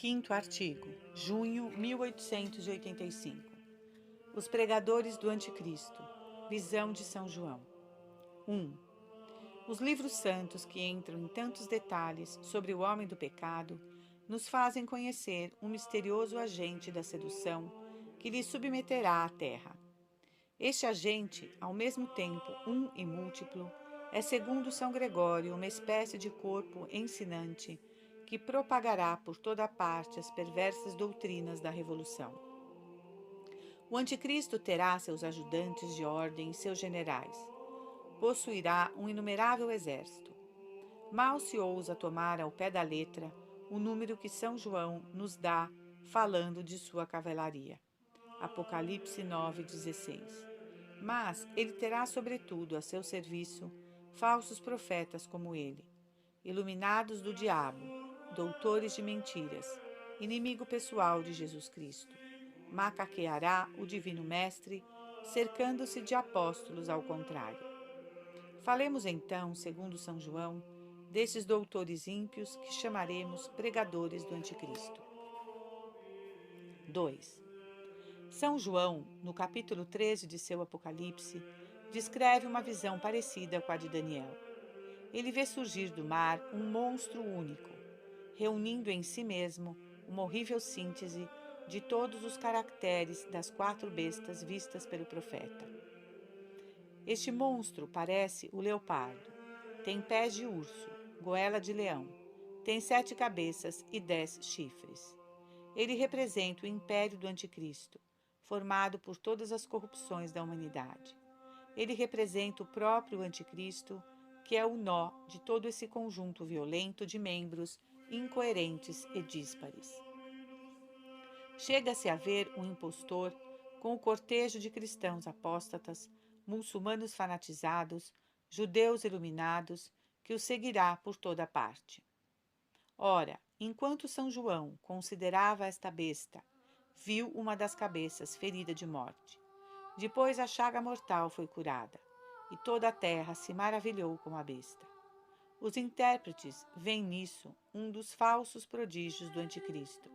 Quinto artigo, junho 1885. Os pregadores do Anticristo. Visão de São João. 1. Os livros santos que entram em tantos detalhes sobre o homem do pecado nos fazem conhecer um misterioso agente da sedução que lhe submeterá à terra. Este agente, ao mesmo tempo um e múltiplo, é, segundo São Gregório, uma espécie de corpo ensinante que propagará por toda parte as perversas doutrinas da revolução. O anticristo terá seus ajudantes de ordem e seus generais. Possuirá um inumerável exército. Mal se ousa tomar ao pé da letra o número que São João nos dá falando de sua cavalaria. Apocalipse 9:16. Mas ele terá sobretudo a seu serviço falsos profetas como ele, iluminados do diabo, doutores de mentiras, inimigo pessoal de Jesus Cristo. Macaqueará o divino mestre, cercando-se de apóstolos ao contrário. Falemos então, segundo São João, desses doutores ímpios que chamaremos pregadores do Anticristo. 2. São João, no capítulo 13 de seu Apocalipse, descreve uma visão parecida com a de Daniel. Ele vê surgir do mar um monstro único, reunindo em si mesmo uma horrível síntese de todos os caracteres das 4 bestas vistas pelo profeta. Este monstro parece o leopardo, tem pés de urso, goela de leão, tem 7 cabeças e 10 chifres. Ele representa o império do Anticristo, formado por todas as corrupções da humanidade. Ele representa o próprio Anticristo, que é o nó de todo esse conjunto violento de membros incoerentes e díspares. Chega-se a ver um impostor com o cortejo de cristãos apóstatas, muçulmanos fanatizados, judeus iluminados, que o seguirá por toda parte. Ora, enquanto São João considerava esta besta, viu uma das cabeças ferida de morte. Depois a chaga mortal foi curada, e toda a terra se maravilhou com a besta. Os intérpretes veem nisso um dos falsos prodígios do Anticristo,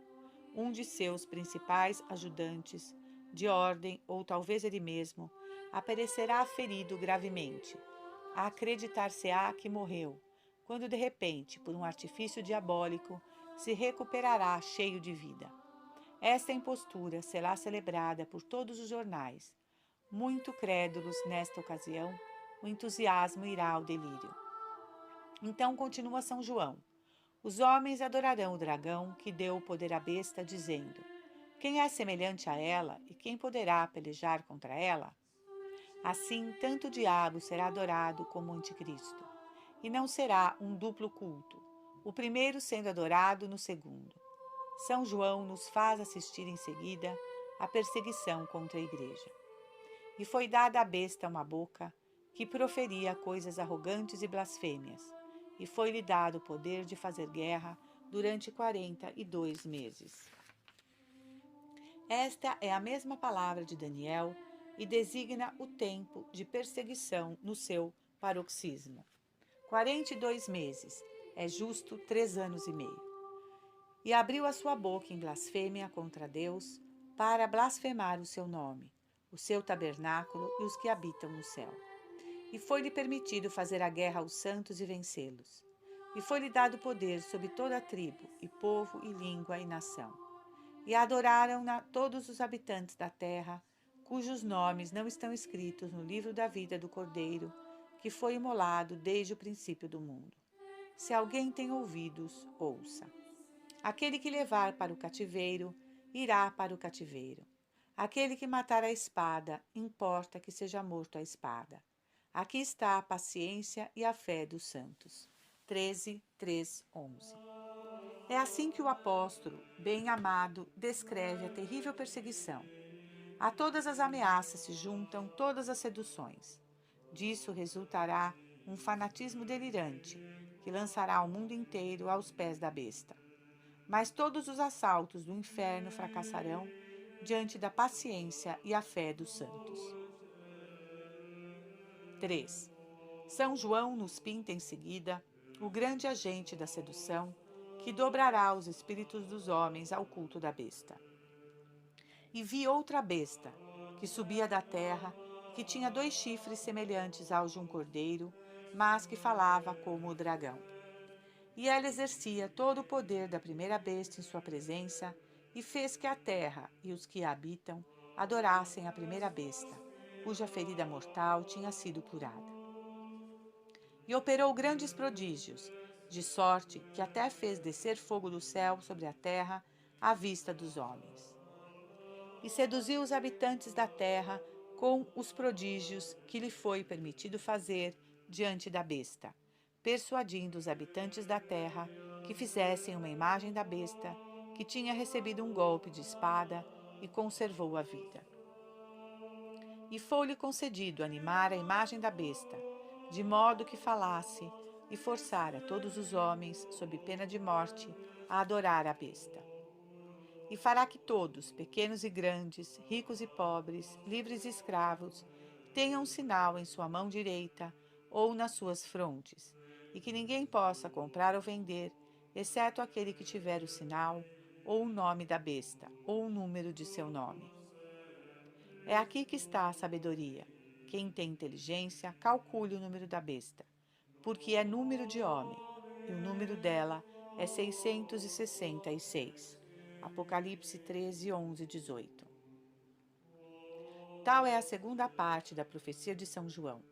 um de seus principais ajudantes, de ordem, ou talvez ele mesmo, aparecerá ferido gravemente. Acreditar-se-á que morreu, quando de repente, por um artifício diabólico, se recuperará cheio de vida. Esta impostura será celebrada por todos os jornais. Muito crédulos nesta ocasião, o entusiasmo irá ao delírio. Então continua São João. Os homens adorarão o dragão que deu o poder à besta, dizendo: quem é semelhante a ela e quem poderá pelejar contra ela? Assim, tanto o diabo será adorado como o anticristo. E não será um duplo culto, o primeiro sendo adorado no segundo. São João nos faz assistir em seguida à perseguição contra a igreja. E foi dada à besta uma boca que proferia coisas arrogantes e blasfêmias, e foi-lhe dado o poder de fazer guerra durante 42 meses. Esta é a mesma palavra de Daniel e designa o tempo de perseguição no seu paroxismo. 42 meses, é justo 3 anos e meio. E abriu a sua boca em blasfêmia contra Deus, para blasfemar o seu nome, o seu tabernáculo e os que habitam no céu. E foi-lhe permitido fazer a guerra aos santos e vencê-los. E foi-lhe dado poder sobre toda a tribo, e povo, e língua, e nação. E adoraram-na todos os habitantes da terra, cujos nomes não estão escritos no livro da vida do Cordeiro, que foi imolado desde o princípio do mundo. Se alguém tem ouvidos, ouça. Aquele que levar para o cativeiro, irá para o cativeiro. Aquele que matar a espada, importa que seja morto a espada. Aqui está a paciência e a fé dos santos. 13, 3, 11. É assim que o apóstolo, bem amado, descreve a terrível perseguição. A todas as ameaças se juntam todas as seduções. Disso resultará um fanatismo delirante, que lançará o mundo inteiro aos pés da besta. Mas todos os assaltos do inferno fracassarão diante da paciência e a fé dos santos. 3. São João nos pinta em seguida o grande agente da sedução, que dobrará os espíritos dos homens ao culto da besta. E vi outra besta, que subia da terra, que tinha 2 chifres semelhantes aos de um cordeiro, mas que falava como o dragão. E ela exercia todo o poder da primeira besta em sua presença, e fez que a terra e os que a habitam adorassem a primeira besta, cuja ferida mortal tinha sido curada. E operou grandes prodígios, de sorte que até fez descer fogo do céu sobre a terra à vista dos homens. E seduziu os habitantes da terra com os prodígios que lhe foi permitido fazer diante da besta, persuadindo os habitantes da terra que fizessem uma imagem da besta, que tinha recebido um golpe de espada e conservou a vida. E foi-lhe concedido animar a imagem da besta, de modo que falasse e forçara todos os homens, sob pena de morte, a adorar a besta. E fará que todos, pequenos e grandes, ricos e pobres, livres e escravos, tenham um sinal em sua mão direita ou nas suas frontes, e que ninguém possa comprar ou vender, exceto aquele que tiver o sinal, ou o nome da besta, ou o número de seu nome. É aqui que está a sabedoria. Quem tem inteligência, calcule o número da besta, porque é número de homem, e o número dela é 666. Apocalipse 13, 11 e 18. Tal é a segunda parte da profecia de São João.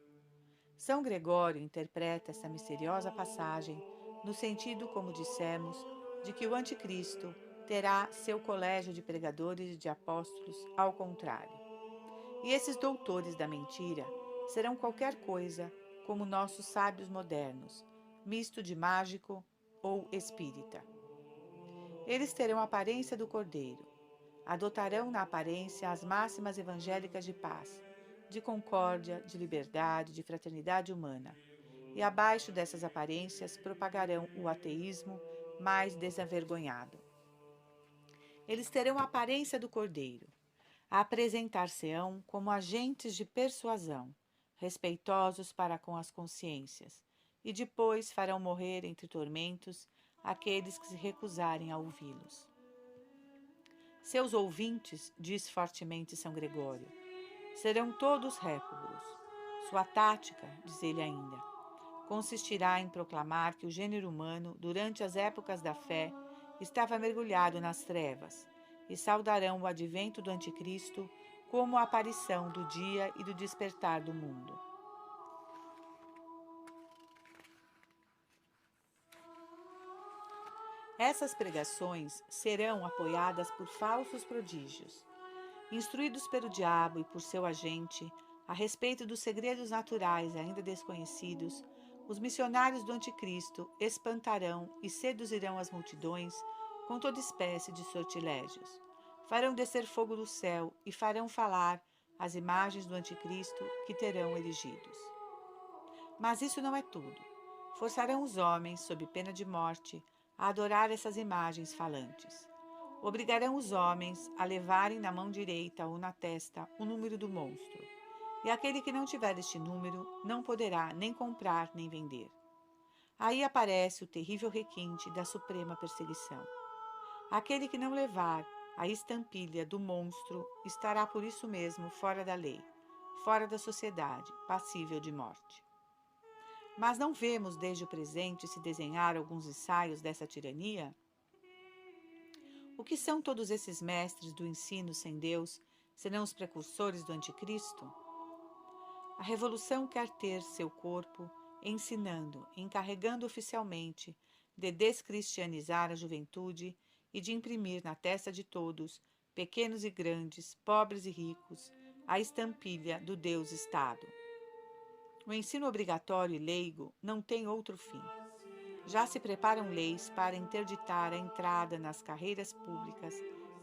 São Gregório interpreta essa misteriosa passagem no sentido, como dissemos, de que o anticristo terá seu colégio de pregadores e de apóstolos ao contrário. E esses doutores da mentira serão qualquer coisa como nossos sábios modernos, misto de mágico ou espírita. Eles terão a aparência do cordeiro, adotarão na aparência as máximas evangélicas de paz, de concórdia, de liberdade, de fraternidade humana, e abaixo dessas aparências propagarão o ateísmo mais desavergonhado. Eles terão a aparência do cordeiro, apresentar-se-ão como agentes de persuasão, respeitosos para com as consciências, e depois farão morrer entre tormentos aqueles que se recusarem a ouvi-los. Seus ouvintes, diz fortemente São Gregório, serão todos réprobos. Sua tática, diz ele ainda, consistirá em proclamar que o gênero humano, durante as épocas da fé, estava mergulhado nas trevas, e saudarão o advento do Anticristo como a aparição do dia e do despertar do mundo. Essas pregações serão apoiadas por falsos prodígios. Instruídos pelo diabo e por seu agente a respeito dos segredos naturais ainda desconhecidos, os missionários do Anticristo espantarão e seduzirão as multidões com toda espécie de sortilégios. Farão descer fogo do céu e farão falar as imagens do Anticristo que terão erigidos. Mas isso não é tudo. Forçarão os homens, sob pena de morte, a adorar essas imagens falantes. Obrigarão os homens a levarem na mão direita ou na testa o número do monstro, e aquele que não tiver este número não poderá nem comprar nem vender. Aí aparece o terrível requinte da suprema perseguição. Aquele que não levar a estampilha do monstro estará por isso mesmo fora da lei, fora da sociedade, passível de morte. Mas não vemos desde o presente se desenhar alguns ensaios dessa tirania? O que são todos esses mestres do ensino sem Deus, senão os precursores do Anticristo? A Revolução quer ter seu corpo ensinando, encarregando oficialmente de descristianizar a juventude e de imprimir na testa de todos, pequenos e grandes, pobres e ricos, a estampilha do Deus-Estado. O ensino obrigatório e leigo não tem outro fim. Já se preparam leis para interditar a entrada nas carreiras públicas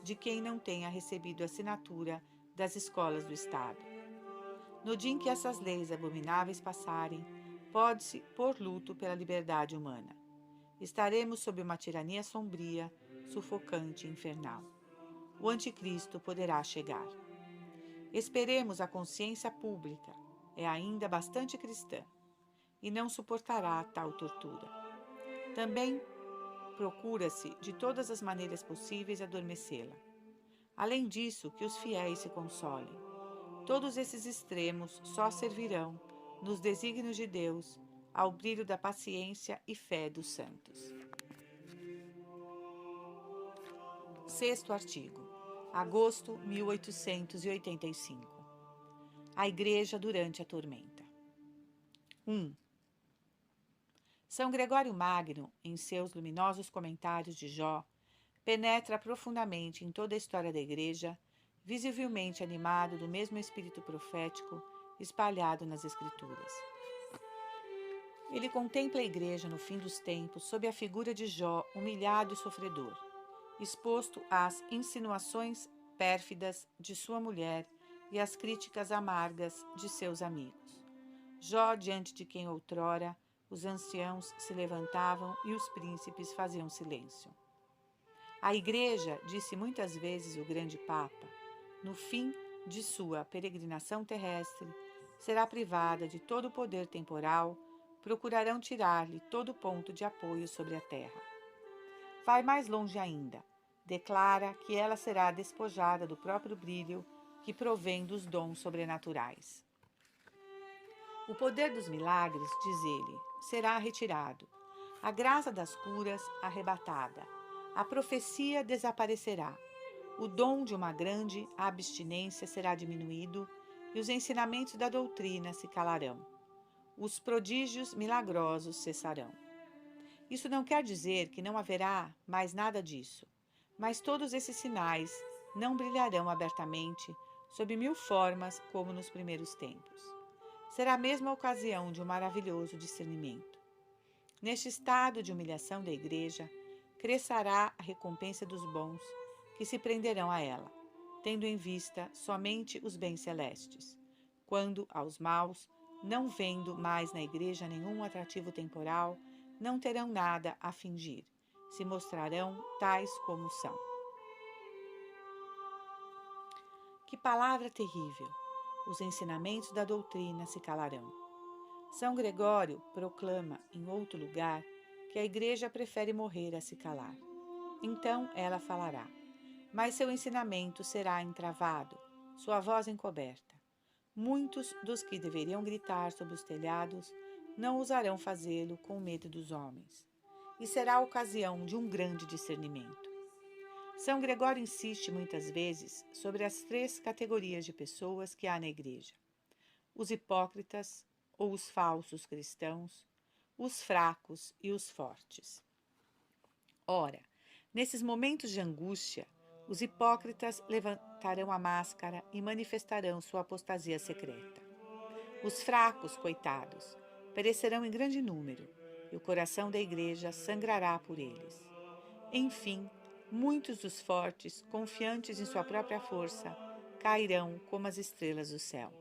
de quem não tenha recebido assinatura das escolas do Estado. No dia em que essas leis abomináveis passarem, pode-se pôr luto pela liberdade humana. Estaremos sob uma tirania sombria, sufocante e infernal. O Anticristo poderá chegar. Esperemos a consciência pública, é ainda bastante cristã, e não suportará tal tortura. Também procura-se de todas as maneiras possíveis adormecê-la. Além disso, que os fiéis se consolem. Todos esses extremos só servirão, nos desígnios de Deus, ao brilho da paciência e fé dos santos. Sexto artigo. Agosto 1885. A Igreja durante a tormenta. 1. São Gregório Magno, em seus luminosos comentários de Jó, penetra profundamente em toda a história da Igreja, visivelmente animado do mesmo espírito profético espalhado nas Escrituras. Ele contempla a Igreja no fim dos tempos sob a figura de Jó, humilhado e sofredor, exposto às insinuações pérfidas de sua mulher e às críticas amargas de seus amigos. Jó, diante de quem outrora os anciãos se levantavam e os príncipes faziam silêncio. A Igreja, disse muitas vezes o grande Papa, no fim de sua peregrinação terrestre, será privada de todo o poder temporal, procurarão tirar-lhe todo ponto de apoio sobre a terra. Vai mais longe ainda, declara que ela será despojada do próprio brilho que provém dos dons sobrenaturais. O poder dos milagres, diz ele, será retirado, a graça das curas arrebatada, a profecia desaparecerá, o dom de uma grande abstinência será diminuído e os ensinamentos da doutrina se calarão. Os prodígios milagrosos cessarão. Isso não quer dizer que não haverá mais nada disso, mas todos esses sinais não brilharão abertamente sob 1000 formas como nos primeiros tempos. Será a mesma ocasião de um maravilhoso discernimento. Neste estado de humilhação da Igreja, crescerá a recompensa dos bons, que se prenderão a ela, tendo em vista somente os bens celestes, quando aos maus, não vendo mais na Igreja nenhum atrativo temporal, não terão nada a fingir, se mostrarão tais como são. Que palavra terrível! Os ensinamentos da doutrina se calarão. São Gregório proclama, em outro lugar, que a Igreja prefere morrer a se calar. Então ela falará, mas seu ensinamento será entravado, sua voz encoberta. Muitos dos que deveriam gritar sob os telhados não ousarão fazê-lo com medo dos homens, e será a ocasião de um grande discernimento. São Gregório insiste muitas vezes sobre as 3 categorias de pessoas que há na Igreja: os hipócritas ou os falsos cristãos, os fracos e os fortes. Ora, nesses momentos de angústia, os hipócritas levantarão a máscara e manifestarão sua apostasia secreta. Os fracos, coitados, perecerão em grande número, e o coração da Igreja sangrará por eles. Enfim, muitos dos fortes, confiantes em sua própria força, cairão como as estrelas do céu.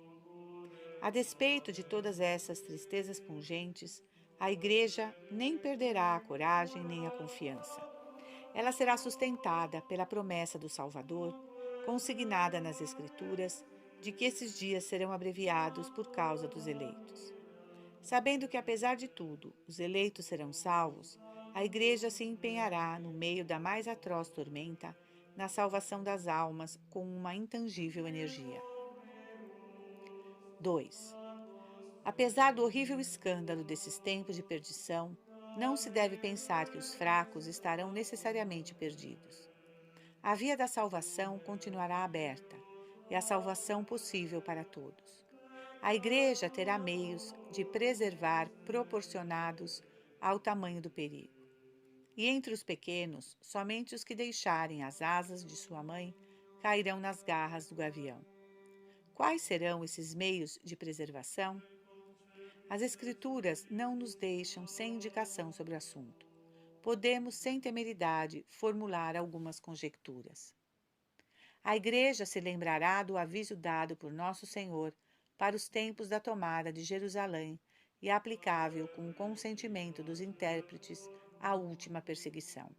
A despeito de todas essas tristezas pungentes, a Igreja nem perderá a coragem nem a confiança. Ela será sustentada pela promessa do Salvador, consignada nas Escrituras, de que esses dias serão abreviados por causa dos eleitos. Sabendo que, apesar de tudo, os eleitos serão salvos, a Igreja se empenhará, no meio da mais atroz tormenta, na salvação das almas com uma intangível energia. 2. Apesar do horrível escândalo desses tempos de perdição, não se deve pensar que os fracos estarão necessariamente perdidos. A via da salvação continuará aberta, e a salvação possível para todos. A Igreja terá meios de preservar proporcionados ao tamanho do perigo. E entre os pequenos, somente os que deixarem as asas de sua mãe cairão nas garras do gavião. Quais serão esses meios de preservação? As Escrituras não nos deixam sem indicação sobre o assunto. Podemos, sem temeridade, formular algumas conjecturas. A Igreja se lembrará do aviso dado por Nosso Senhor para os tempos da tomada de Jerusalém e aplicável com o consentimento dos intérpretes à última perseguição.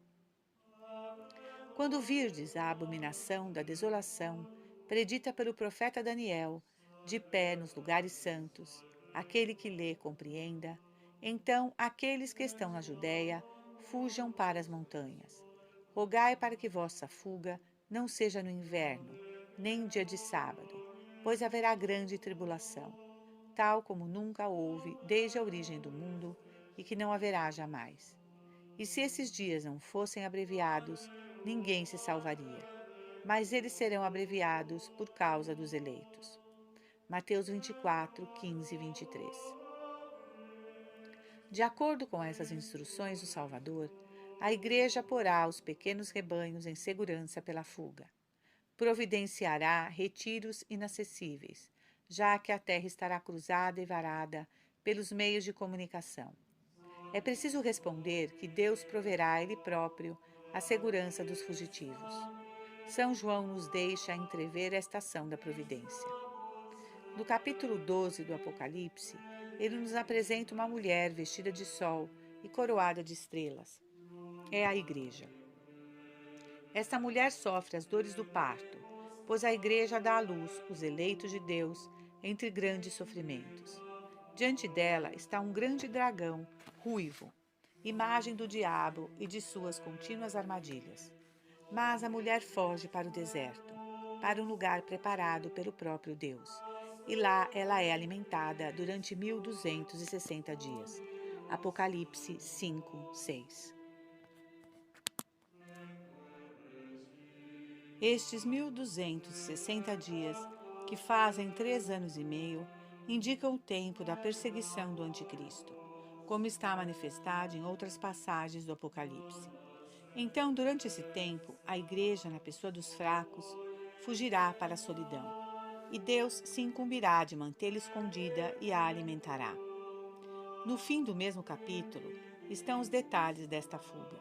Quando virdes a abominação da desolação, predita pelo profeta Daniel, de pé nos lugares santos, aquele que lê compreenda, então aqueles que estão na Judéia fujam para as montanhas. Rogai para que vossa fuga não seja no inverno, nem dia de sábado, pois haverá grande tribulação, tal como nunca houve desde a origem do mundo e que não haverá jamais. E se esses dias não fossem abreviados, ninguém se salvaria. Mas eles serão abreviados por causa dos eleitos. Mateus 24, 15 e 23. De acordo com essas instruções do Salvador, a Igreja porá os pequenos rebanhos em segurança pela fuga. Providenciará retiros inacessíveis, já que a terra estará cruzada e varada pelos meios de comunicação. É preciso responder que Deus proverá Ele próprio a segurança dos fugitivos. São João nos deixa entrever esta ação da providência. No capítulo 12 do Apocalipse, ele nos apresenta uma mulher vestida de sol e coroada de estrelas. É a Igreja. Esta mulher sofre as dores do parto, pois a Igreja dá à luz os eleitos de Deus entre grandes sofrimentos. Diante dela está um grande dragão, ruivo, imagem do diabo e de suas contínuas armadilhas. Mas a mulher foge para o deserto, para um lugar preparado pelo próprio Deus. E lá ela é alimentada durante 1260 dias. Apocalipse 5, 6. Estes 1260 dias, que fazem 3 anos e meio, indicam o tempo da perseguição do Anticristo, como está manifestado em outras passagens do Apocalipse. Então, durante esse tempo, a Igreja, na pessoa dos fracos, fugirá para a solidão, e Deus se incumbirá de mantê-la escondida e a alimentará. No fim do mesmo capítulo estão os detalhes desta fuga.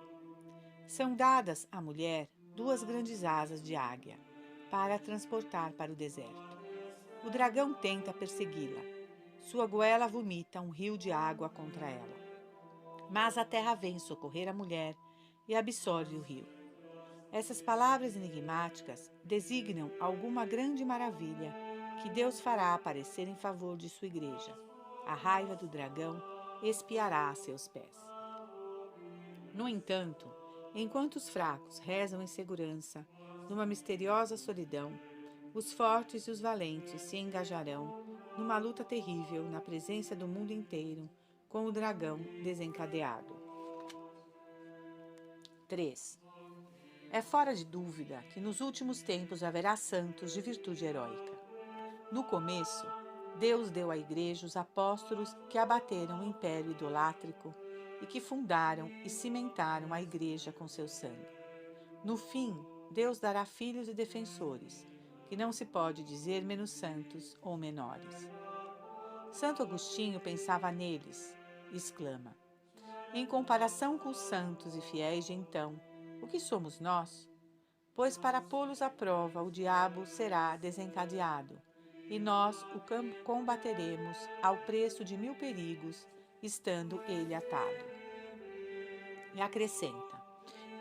São dadas à mulher 2 grandes asas de águia, para a transportar para o deserto. O dragão tenta persegui-la. Sua goela vomita um rio de água contra ela. Mas a terra vem socorrer a mulher e absorve o rio. Essas palavras enigmáticas designam alguma grande maravilha que Deus fará aparecer em favor de sua igreja. A raiva do dragão espiará a seus pés. No entanto, enquanto os fracos rezam em segurança, numa misteriosa solidão, os fortes e os valentes se engajarão numa luta terrível na presença do mundo inteiro com o dragão desencadeado. 3. É fora de dúvida que nos últimos tempos haverá santos de virtude heróica. No começo, Deus deu à Igreja os apóstolos que abateram o império idolátrico e que fundaram e cimentaram a Igreja com seu sangue. No fim, Deus dará filhos e defensores, que não se pode dizer menos santos ou menores. Santo Agostinho pensava neles e exclama: em comparação com os santos e fiéis de então, o que somos nós? Pois para pô-los à prova o diabo será desencadeado, e nós o combateremos ao preço de 1000 perigos, estando ele atado. E acrescenta: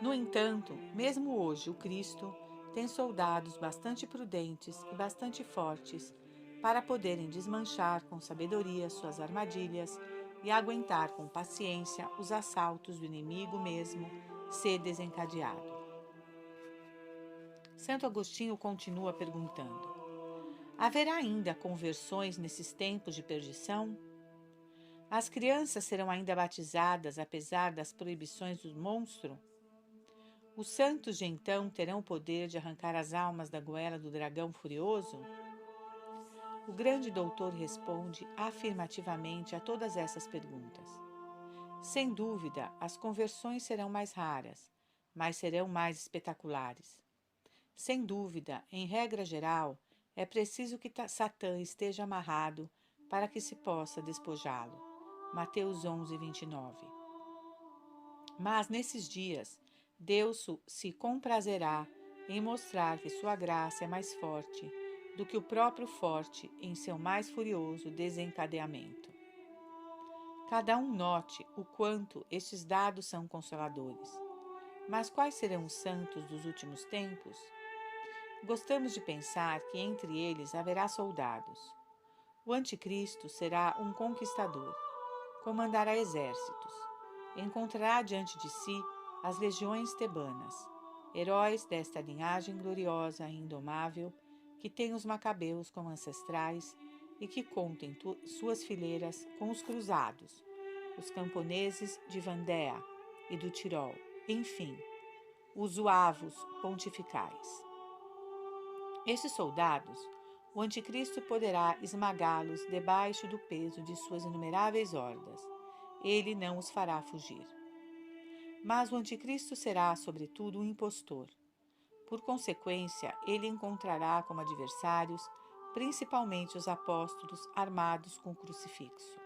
no entanto, mesmo hoje o Cristo tem soldados bastante prudentes e bastante fortes para poderem desmanchar com sabedoria suas armadilhas e aguentar com paciência os assaltos do inimigo mesmo ser desencadeado. Santo Agostinho continua perguntando: haverá ainda conversões nesses tempos de perdição? As crianças serão ainda batizadas apesar das proibições do monstro? Os santos de então terão o poder de arrancar as almas da goela do dragão furioso? O grande doutor responde afirmativamente a todas essas perguntas. Sem dúvida, as conversões serão mais raras, mas serão mais espetaculares. Sem dúvida, em regra geral, é preciso que Satã esteja amarrado para que se possa despojá-lo. Mateus 11, 29. Mas nesses dias, Deus se comprazerá em mostrar que sua graça é mais forte do que o próprio forte em seu mais furioso desencadeamento. Cada um note o quanto estes dados são consoladores. Mas quais serão os santos dos últimos tempos? Gostamos de pensar que entre eles haverá soldados. O anticristo será um conquistador, comandará exércitos. encontrará diante de si as legiões tebanas, heróis desta linhagem gloriosa e indomável, que tem os macabeus como ancestrais e que conta em suas fileiras com os cruzados, os camponeses de Vandea e do Tirol, enfim, os zuavos pontificais. Estes soldados, o anticristo poderá esmagá-los debaixo do peso de suas inumeráveis hordas. Ele não os fará fugir. Mas o anticristo será, sobretudo, um impostor. Por consequência, ele encontrará como adversários principalmente os apóstolos armados com crucifixo.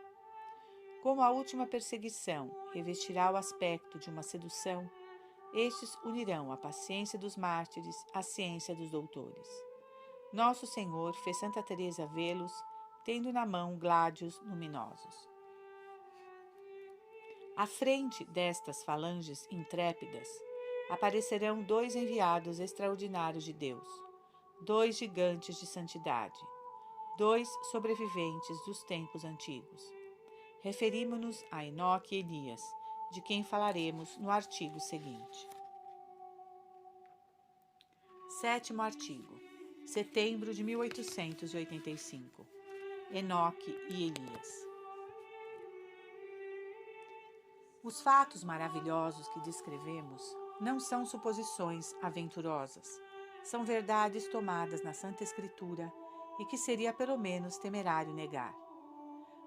Como a última perseguição revestirá o aspecto de uma sedução, estes unirão a paciência dos mártires à ciência dos doutores. Nosso Senhor fez Santa Teresa vê-los, tendo na mão gládios luminosos. À frente destas falanges intrépidas, aparecerão 2 enviados extraordinários de Deus, 2 gigantes de santidade, 2 sobreviventes dos tempos antigos. Referimo-nos a Enoque e Elias, de quem falaremos no artigo seguinte. 7º artigo. Setembro de 1885. Enoque e Elias. Os fatos maravilhosos que descrevemos não são suposições aventurosas, são verdades tomadas na Santa Escritura e que seria pelo menos temerário negar.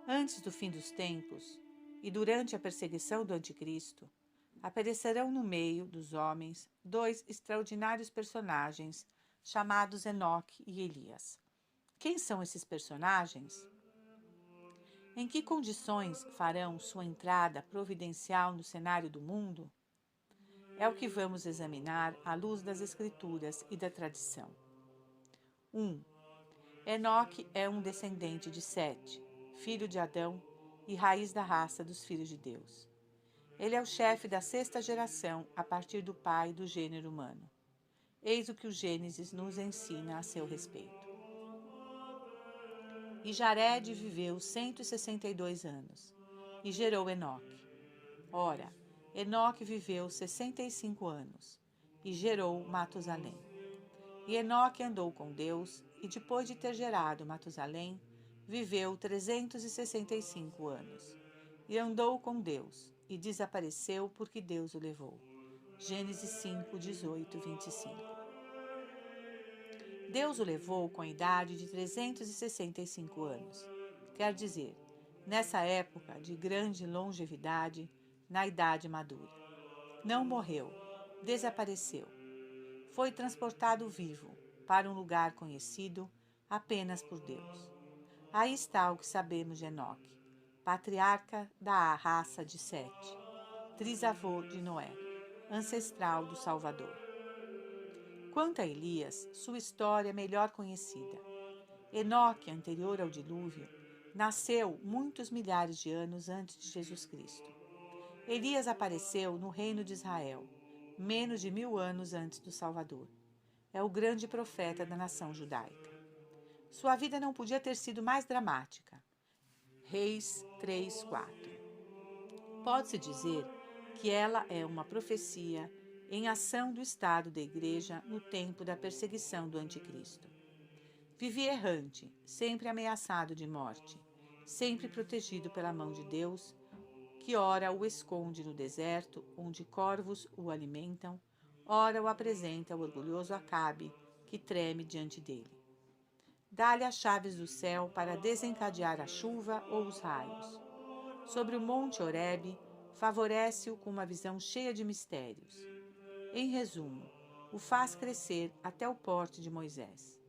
Antes do fim dos tempos e durante a perseguição do Anticristo, aparecerão no meio dos homens 2 extraordinários personagens chamados Enoque e Elias. Quem são esses personagens? Em que condições farão sua entrada providencial no cenário do mundo? É o que vamos examinar à luz das Escrituras e da tradição. 1. Enoque é um descendente de Sete, filho de Adão e raiz da raça dos filhos de Deus. Ele é o chefe da 6ª geração a partir do pai do gênero humano. Eis o que o Gênesis nos ensina a seu respeito. E Jared viveu 162 anos, e gerou Enoque. Ora, Enoque viveu 65 anos, e gerou Matusalém. E Enoque andou com Deus, e depois de ter gerado Matusalém, viveu 365 anos. E andou com Deus, e desapareceu porque Deus o levou. Gênesis 5, 18, 25. Deus o levou com a idade de 365 anos, quer dizer, nessa época de grande longevidade, na idade madura. Não morreu, desapareceu. Foi transportado vivo para um lugar conhecido apenas por Deus. Aí está o que sabemos de Enoque, patriarca da raça de Sete, trisavô de Noé, ancestral do Salvador. Quanto a Elias, sua história é melhor conhecida. Enoque, anterior ao dilúvio, nasceu muitos milhares de anos antes de Jesus Cristo. Elias apareceu no reino de Israel, menos de 1000 anos antes do Salvador. É o grande profeta da nação judaica. Sua vida não podia ter sido mais dramática. Reis 3, 4. Pode-se dizer que ela é uma profecia em ação do Estado da Igreja no tempo da perseguição do Anticristo. Vivia errante, sempre ameaçado de morte, sempre protegido pela mão de Deus, que ora o esconde no deserto, onde corvos o alimentam, ora o apresenta ao orgulhoso Acabe, que treme diante dele. Dá-lhe as chaves do céu para desencadear a chuva ou os raios. Sobre o monte Horebe, favorece-o com uma visão cheia de mistérios. Em resumo, o faz crescer até o porte de Moisés.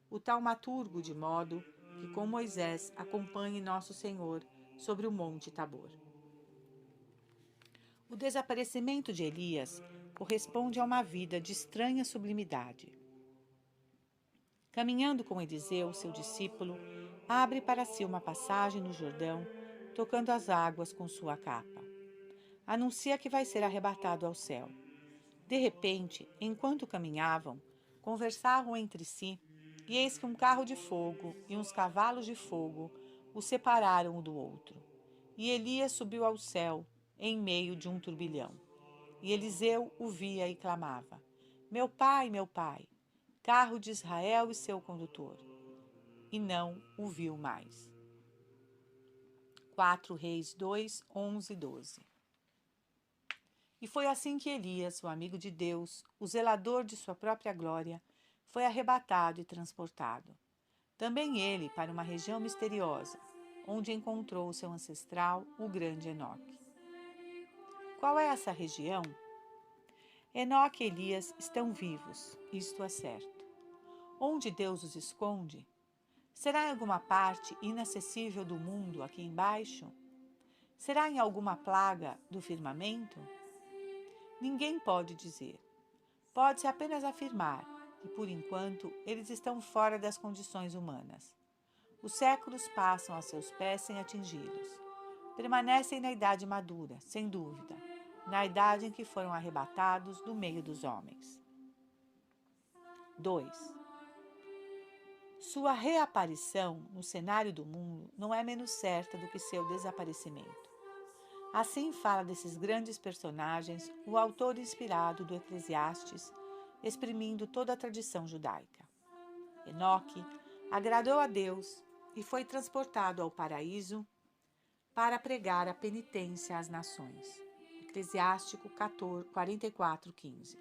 O taumaturgo de modo que com Moisés acompanhe Nosso Senhor sobre o monte Tabor. O desaparecimento de Elias corresponde a uma vida de estranha sublimidade. Caminhando com Eliseu, seu discípulo, abre para si uma passagem no Jordão, tocando as águas com sua capa. Anuncia que vai ser arrebatado ao céu. De repente, enquanto caminhavam, conversavam entre si, e eis que um carro de fogo e uns cavalos de fogo o separaram um do outro. E Elias subiu ao céu, em meio de um turbilhão. E Eliseu o via e clamava: meu pai, carro de Israel e seu condutor. E não o viu mais. 4 Reis 2, 11 e 12. E foi assim que Elias, o amigo de Deus, o zelador de sua própria glória, foi arrebatado e transportado. Também ele para uma região misteriosa, onde encontrou seu ancestral, o grande Enoque. Qual é essa região? Enoque e Elias estão vivos, isto é certo. Onde Deus os esconde? Será em alguma parte inacessível do mundo aqui embaixo? Será em alguma plaga do firmamento? Ninguém pode dizer. Pode-se apenas afirmar que, por enquanto, eles estão fora das condições humanas. Os séculos passam a seus pés sem atingi-los. Permanecem na idade madura, sem dúvida, na idade em que foram arrebatados do meio dos homens. 2. Sua reaparição no cenário do mundo não é menos certa do que seu desaparecimento. Assim fala desses grandes personagens o autor inspirado do Eclesiastes, exprimindo toda a tradição judaica. Enoque agradou a Deus e foi transportado ao paraíso para pregar a penitência às nações. Eclesiástico 44:15.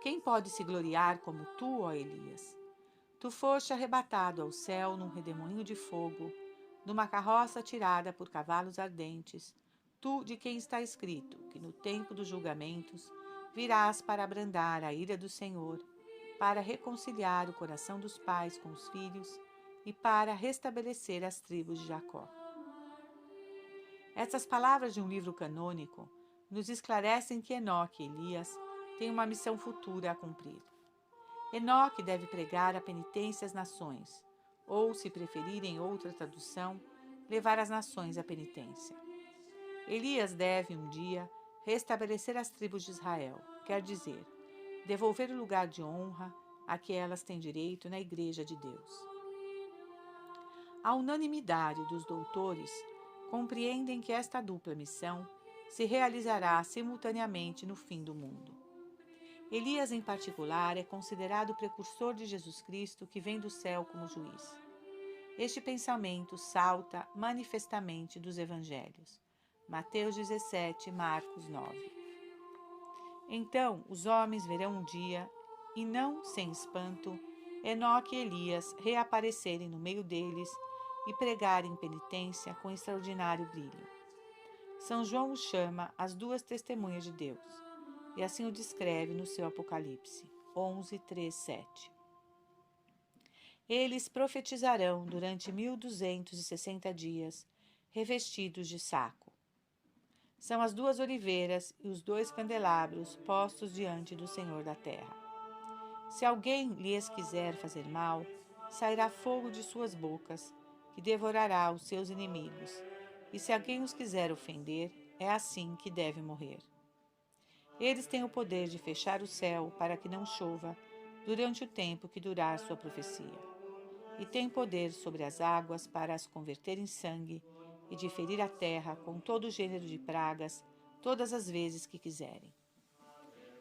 Quem pode se gloriar como tu, ó Elias? Tu foste arrebatado ao céu num redemoinho de fogo, numa carroça tirada por cavalos ardentes, tu de quem está escrito que no tempo dos julgamentos virás para abrandar a ira do Senhor, para reconciliar o coração dos pais com os filhos e para restabelecer as tribos de Jacó. Essas palavras de um livro canônico nos esclarecem que Enoque e Elias têm uma missão futura a cumprir. Enoque deve pregar a penitência às nações, ou, se preferirem outra tradução, levar as nações à penitência. Elias deve, um dia, restabelecer as tribos de Israel, quer dizer, devolver o lugar de honra a que elas têm direito na Igreja de Deus. A unanimidade dos doutores compreendem que esta dupla missão se realizará simultaneamente no fim do mundo. Elias, em particular, é considerado o precursor de Jesus Cristo que vem do céu como juiz. Este pensamento salta manifestamente dos evangelhos. Mateus 17, Marcos 9. Então os homens verão um dia, e não sem espanto, Enoque e Elias reaparecerem no meio deles e pregarem penitência com extraordinário brilho. São João o chama as duas testemunhas de Deus, e assim o descreve no seu Apocalipse 11, 3, 7. Eles profetizarão durante 1260 dias, revestidos de saco. São as duas oliveiras e os dois candelabros postos diante do Senhor da terra. Se alguém lhes quiser fazer mal, sairá fogo de suas bocas, que devorará os seus inimigos, e se alguém os quiser ofender, é assim que deve morrer. Eles têm o poder de fechar o céu para que não chova durante o tempo que durar sua profecia, e têm poder sobre as águas para as converter em sangue e de ferir a terra com todo gênero de pragas todas as vezes que quiserem.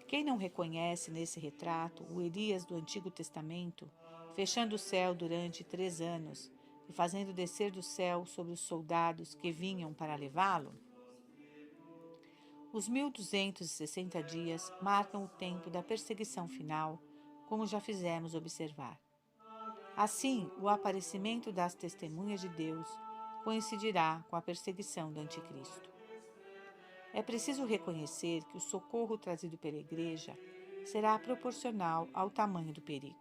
Quem não reconhece nesse retrato o Elias do Antigo Testamento, fechando o céu durante 3 anos e fazendo descer do céu sobre os soldados que vinham para levá-lo? Os 1260 dias marcam o tempo da perseguição final, como já fizemos observar. Assim, o aparecimento das testemunhas de Deus coincidirá com a perseguição do Anticristo. É preciso reconhecer que o socorro trazido pela Igreja será proporcional ao tamanho do perigo.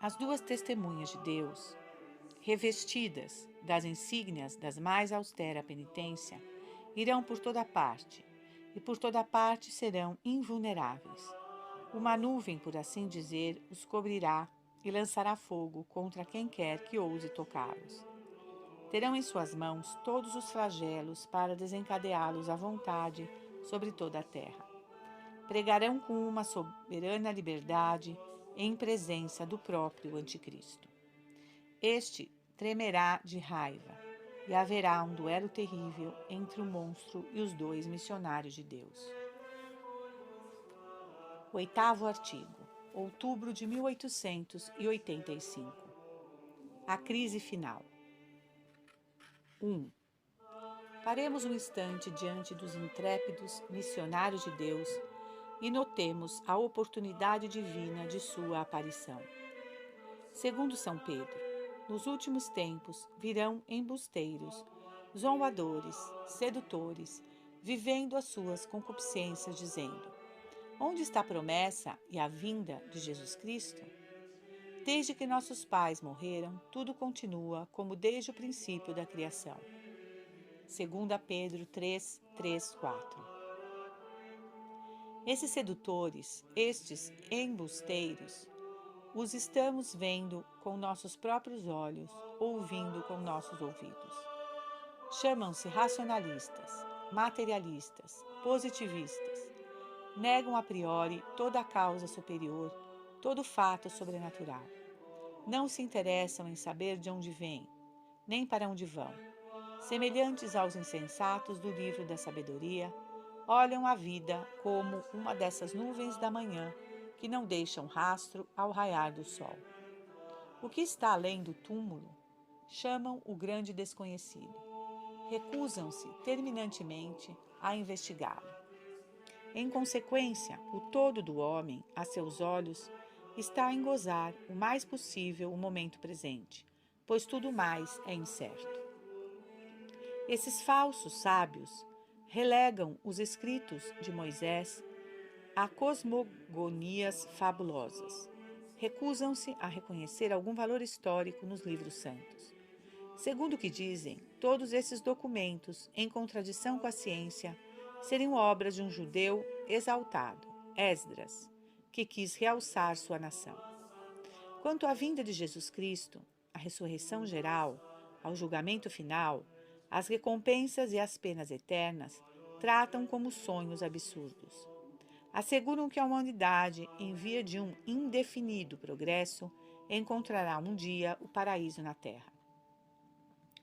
As duas testemunhas de Deus, revestidas das insígnias das mais austera penitência, irão por toda parte, e por toda parte serão invulneráveis. Uma nuvem, por assim dizer, os cobrirá e lançará fogo contra quem quer que ouse tocá-los. Terão em suas mãos todos os flagelos para desencadeá-los à vontade sobre toda a terra. Pregarão com uma soberana liberdade em presença do próprio Anticristo. Este tremerá de raiva, e haverá um duelo terrível entre o monstro e os dois missionários de Deus. Oitavo artigo, outubro de 1885. A crise final. 1. Paremos um instante diante dos intrépidos missionários de Deus e notemos a oportunidade divina de sua aparição. Segundo São Pedro, nos últimos tempos virão embusteiros, zombadores, sedutores, vivendo as suas concupiscências, dizendo: onde está a promessa e a vinda de Jesus Cristo? Desde que nossos pais morreram, tudo continua como desde o princípio da criação. 2 Pedro 3, 3, 4. Esses sedutores, estes embusteiros, os estamos vendo com nossos próprios olhos, ouvindo com nossos ouvidos. Chamam-se racionalistas, materialistas, positivistas. Negam a priori toda a causa superior, todo fato sobrenatural. Não se interessam em saber de onde vêm, nem para onde vão. Semelhantes aos insensatos do livro da sabedoria, olham a vida como uma dessas nuvens da manhã que não deixam rastro ao raiar do sol. O que está além do túmulo chamam o grande desconhecido. Recusam-se terminantemente a investigá-lo. Em consequência, o todo do homem, a seus olhos, está em gozar o mais possível o momento presente, pois tudo mais é incerto. Esses falsos sábios relegam os escritos de Moisés a cosmogonias fabulosas. Recusam-se a reconhecer algum valor histórico nos livros santos. Segundo o que dizem, todos esses documentos, em contradição com a ciência, seriam obras de um judeu exaltado, Esdras, que quis realçar sua nação. Quanto à vinda de Jesus Cristo, à ressurreição geral, ao julgamento final, as recompensas e as penas eternas tratam como sonhos absurdos. Asseguram que a humanidade, em via de um indefinido progresso, encontrará um dia o paraíso na terra.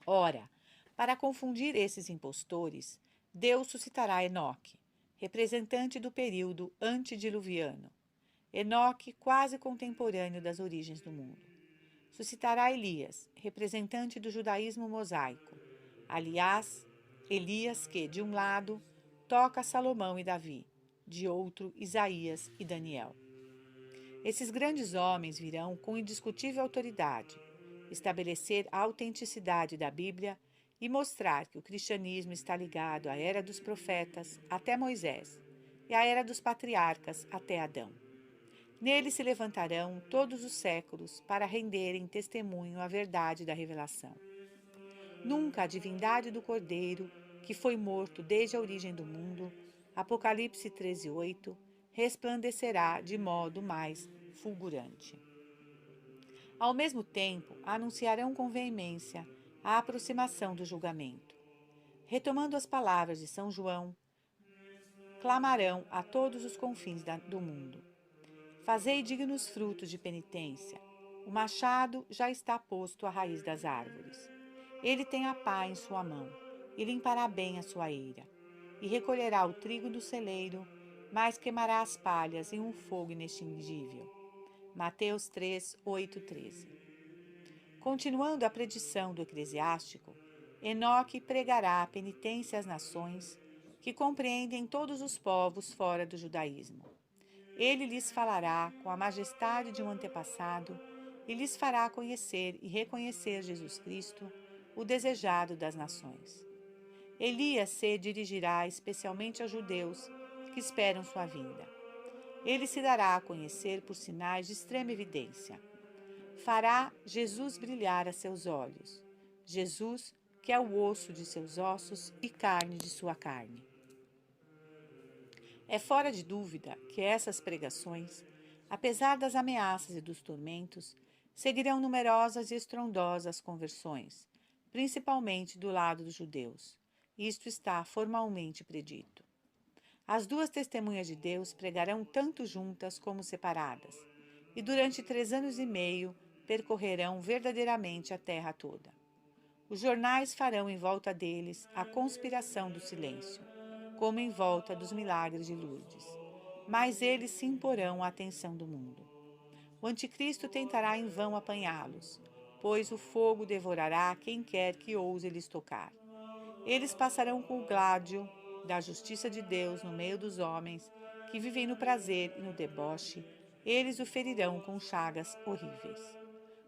Ora, para confundir esses impostores, Deus suscitará Enoque, representante do período antediluviano. Enoque, quase contemporâneo das origens do mundo. Suscitará Elias, representante do judaísmo mosaico. Aliás, Elias que, de um lado, toca Salomão e Davi, de outro, Isaías e Daniel. Esses grandes homens virão com indiscutível autoridade estabelecer a autenticidade da Bíblia e mostrar que o cristianismo está ligado à era dos profetas até Moisés e à era dos patriarcas até Adão. Nele se levantarão todos os séculos para renderem testemunho à verdade da revelação. Nunca a divindade do Cordeiro, que foi morto desde a origem do mundo, Apocalipse 13:8, resplandecerá de modo mais fulgurante. Ao mesmo tempo, anunciarão com veemência a aproximação do julgamento. Retomando as palavras de São João, clamarão a todos os confins do mundo: fazei dignos frutos de penitência. O machado já está posto à raiz das árvores. Ele tem a pá em sua mão, e limpará bem a sua eira, e recolherá o trigo do celeiro, mas queimará as palhas em um fogo inextinguível. Mateus 3, 8, 13. Continuando a predição do eclesiástico, Enoque pregará a penitência às nações, que compreendem todos os povos fora do judaísmo. Ele lhes falará com a majestade de um antepassado e lhes fará conhecer e reconhecer Jesus Cristo, o desejado das nações. Elias se dirigirá especialmente aos judeus que esperam sua vinda. Ele se dará a conhecer por sinais de extrema evidência. Fará Jesus brilhar a seus olhos. Jesus, que é o osso de seus ossos e carne de sua carne. É fora de dúvida que essas pregações, apesar das ameaças e dos tormentos, seguirão numerosas e estrondosas conversões, principalmente do lado dos judeus. Isto está formalmente predito. As duas testemunhas de Deus pregarão tanto juntas como separadas, e durante 3 anos e meio percorrerão verdadeiramente a terra toda. Os jornais farão em volta deles a conspiração do silêncio, como em volta dos milagres de Lourdes. Mas eles se imporão à atenção do mundo. O anticristo tentará em vão apanhá-los, pois o fogo devorará quem quer que ouse lhes tocar. Eles passarão com o gládio da justiça de Deus no meio dos homens que vivem no prazer e no deboche. Eles o ferirão com chagas horríveis.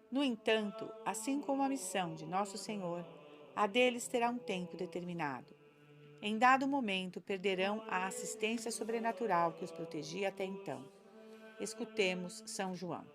No entanto, assim como a missão de Nosso Senhor, a deles terá um tempo determinado. Em dado momento, perderão a assistência sobrenatural que os protegia até então. Escutemos São João.